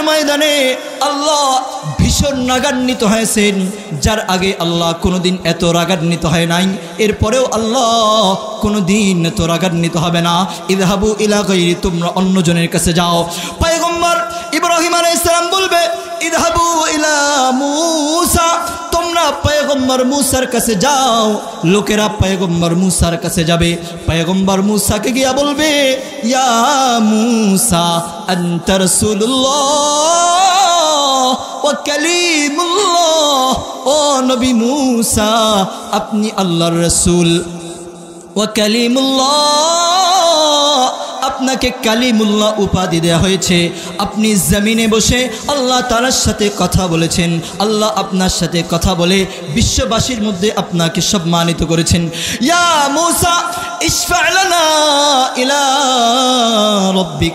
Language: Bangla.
ময়দানে আল্লাহ ভীষণ রাগান্বিত হয়েছেন, যার আগে আল্লাহ কোনোদিন এত রাগান্বিত হয় নাই, এরপরেও আল্লাহ কোনোদিন এত রাগান্বিত হবে না। ইযহাবু ইলা গায়রি, তোমরা অন্যজনের কাছে যাও। পয়গম্বর ইব্রাহিম আলাইহিস সালাম বলবে ইযহাবু ইলা মূসা, তোমরা পয়গম্বর মূসার কাছে যাও। লোকেরা পয়গম্বর মূসার কাছে যাবে, পয়গম্বর মূসাকে গিয়া বলবে ইয়া মূসা আনতা রাসূলুল্লাহ ওয়া কালিমুল্লাহ, ও নবী মূসা আপনি আল্লাহর রাসূল, ওয়া কালিমুল্লাহ আপনাকে কালিমুল্লাহ উপাধি দেওয়া হয়েছে। আপনি জমিনে বসে আল্লাহ তাআলার সাথে কথা বলেছেন, আল্লাহ আপনার সাথে কথা বলে বিশ্ববাসীর মধ্যে আপনাকে সম্মানিত করেছেন। ইয়া মূসা ইশফা' লানা ইলা রাব্বিক,